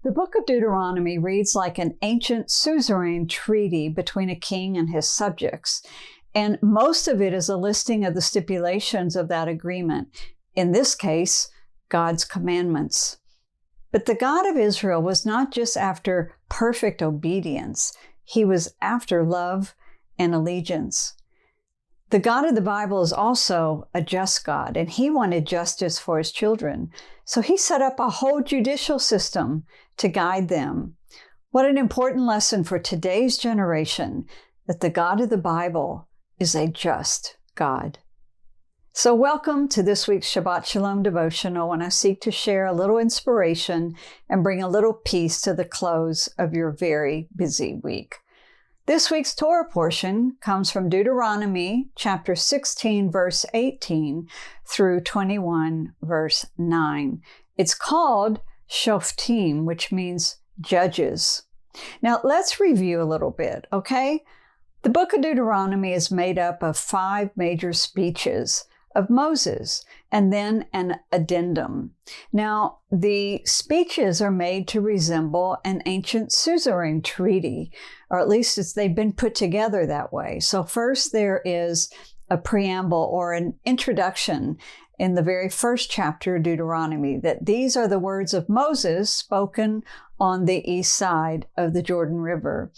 The book of Deuteronomy reads like an ancient suzerain treaty between a king and his subjects, and most of it is a listing of the stipulations of that agreement, in this case, God's commandments. But the God of Israel was not just after perfect obedience, he was after love and allegiance. The God of the Bible is also a just God, and he wanted justice for his children. So he set up a whole judicial system to guide them. What an important lesson for today's generation, that the God of the Bible is a just God. So welcome to this week's Shabbat Shalom devotional, when I seek to share a little inspiration and bring a little peace to the close of your very busy week. This week's Torah portion comes from Deuteronomy chapter 16, verse 18 through 21, verse 9. It's called Shoftim, which means judges. Now, let's review a little bit, okay? The book of Deuteronomy is made up of 5 major speeches of Moses, and then an addendum. Now, the speeches are made to resemble an ancient suzerain treaty, or at least they've been put together that way. So first there is a preamble or an introduction in the very first chapter of Deuteronomy, that these are the words of Moses spoken on the east side of the Jordan River.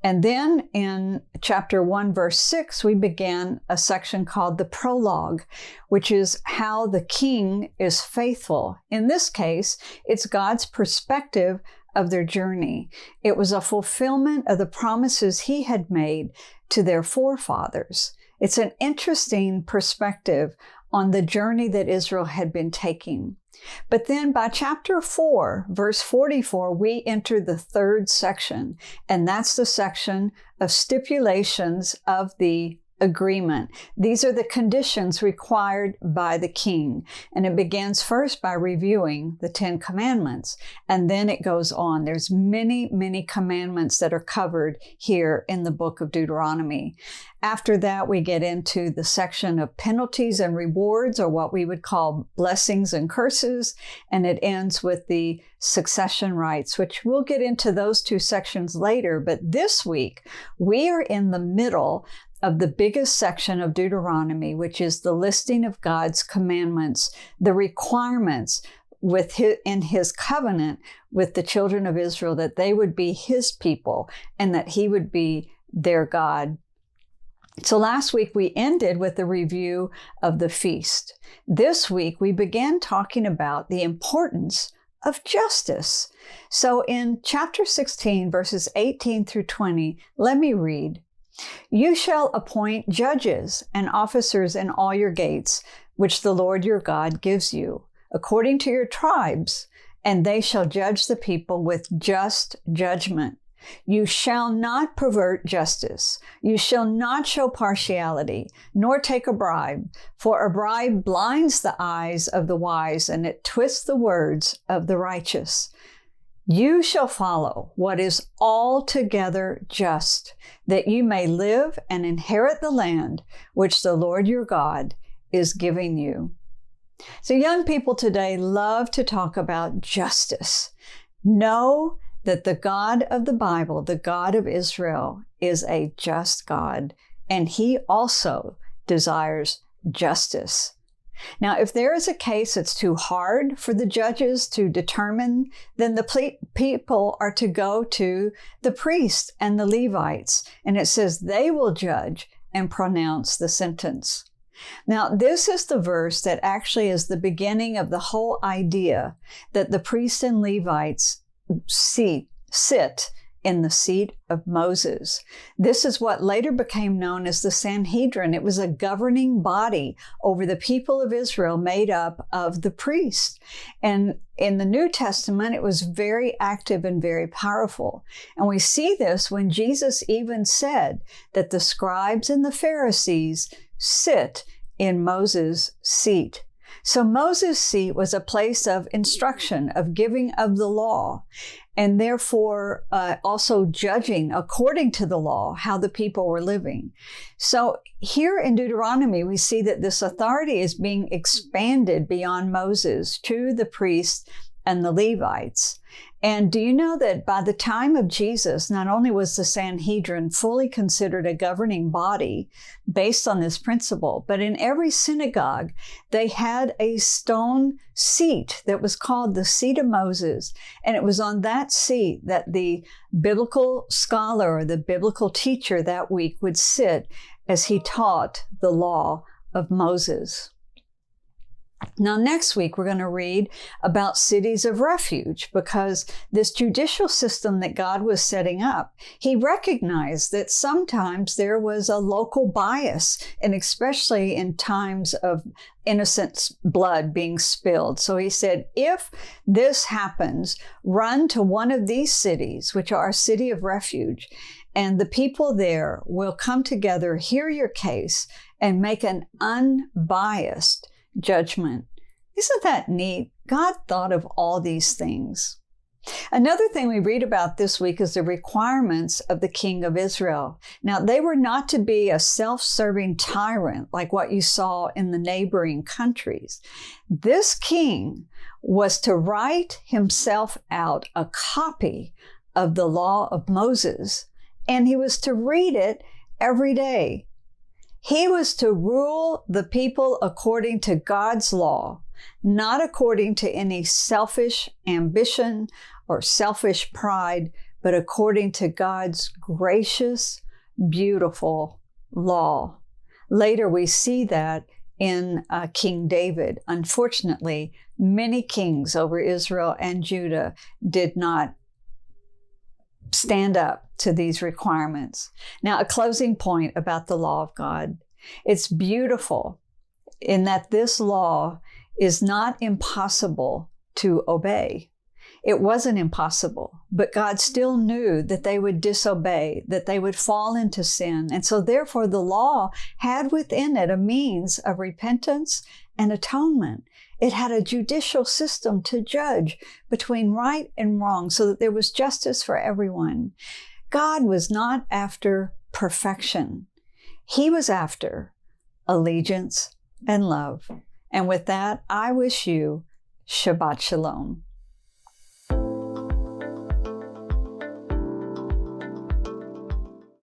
And then in chapter 1, verse 6, we began a section called the prologue, which is how the king is faithful. In this case, it's God's perspective of their journey. It was a fulfillment of the promises he had made to their forefathers. It's an interesting perspective on the journey that Israel had been taking. But then by chapter 4, verse 44, we enter the third section, and that's the section of stipulations of the agreement. These are the conditions required by the king. And it begins first by reviewing the 10 commandments, and then it goes on. There's many, many commandments that are covered here in the book of Deuteronomy. After that, we get into the section of penalties and rewards, or what we would call blessings and curses, and it ends with the succession rights, which we'll get into those 2 sections later. But this week, we are in the middle of the biggest section of Deuteronomy, which is the listing of God's commandments, the requirements in his covenant with the children of Israel, that they would be his people and that he would be their God. So last week we ended with a review of the feast. This week we began talking about the importance of justice. So in chapter 16, verses 18 through 20, let me read. You shall appoint judges and officers in all your gates, which the Lord your God gives you, according to your tribes, and they shall judge the people with just judgment. You shall not pervert justice. You shall not show partiality, nor take a bribe, for a bribe blinds the eyes of the wise, and it twists the words of the righteous. You shall follow what is altogether just, that you may live and inherit the land which the Lord your God is giving you. So young people today love to talk about justice. Know that the God of the Bible, the God of Israel, is a just God, and he also desires justice. Now, if there is a case that's too hard for the judges to determine, then the people are to go to the priests and the Levites, and it says they will judge and pronounce the sentence. Now, this is the verse that actually is the beginning of the whole idea that the priests and Levites sit in the seat of Moses. This is what later became known as the Sanhedrin. It was a governing body over the people of Israel made up of the priests. And in the New Testament, it was very active and very powerful. And we see this when Jesus even said that the scribes and the Pharisees sit in Moses' seat. So Moses' seat was a place of instruction, of giving of the law, and therefore also judging according to the law how the people were living. So here in Deuteronomy, we see that this authority is being expanded beyond Moses to the priests and the Levites. And do you know that by the time of Jesus, not only was the Sanhedrin fully considered a governing body based on this principle, but in every synagogue, they had a stone seat that was called the seat of Moses. And it was on that seat that the biblical scholar or the biblical teacher that week would sit as he taught the law of Moses. Now, next week, we're going to read about cities of refuge, because this judicial system that God was setting up, he recognized that sometimes there was a local bias, and especially in times of innocent blood being spilled. So he said, if this happens, run to one of these cities, which are a city of refuge, and the people there will come together, hear your case, and make an unbiased judgment. Isn't that neat? God thought of all these things. Another thing we read about this week is the requirements of the king of Israel. Now, they were not to be a self-serving tyrant like what you saw in the neighboring countries. This king was to write himself out a copy of the law of Moses, and he was to read it every day. He was to rule the people according to God's law, not according to any selfish ambition or selfish pride, but according to God's gracious, beautiful law. Later, we see that in King David. Unfortunately, many kings over Israel and Judah did not stand up to these requirements. Now, a closing point about the law of God. It's beautiful in that this law is not impossible to obey. It wasn't impossible, but God still knew that they would disobey, that they would fall into sin. And so therefore the law had within it a means of repentance and atonement. It had a judicial system to judge between right and wrong so that there was justice for everyone. God was not after perfection. He was after allegiance and love. And with that, I wish you Shabbat Shalom.